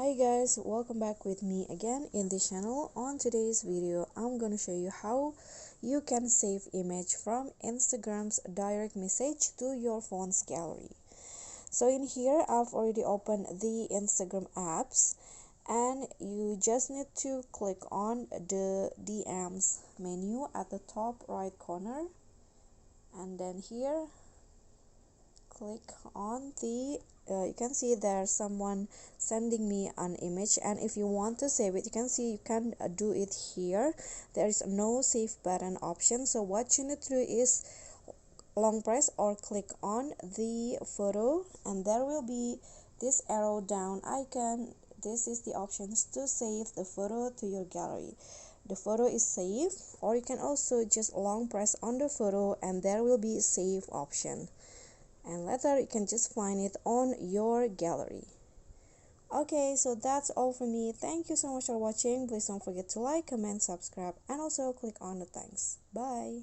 Hi guys, welcome back with me again in this channel. On today's video, I'm gonna show you how you can save image from Instagram's direct message to your phone's gallery. So in here, I've already opened the Instagram apps and you just need to click on the DMs menu at the top right corner, and then here click on the you can see there's someone sending me an image, and if you want to save it, you can see you can do it here. There is no save button option, so what you need to do is long press or click on the photo and there will be this arrow down icon. This is the options to save the photo to your gallery. The photo is saved, or you can also just long press on the photo and there will be save option, and later you can just find it on your gallery. Okay, so that's all for me. Thank you so much for watching. Please don't forget to like, comment, subscribe, and also click on the thanks. Bye.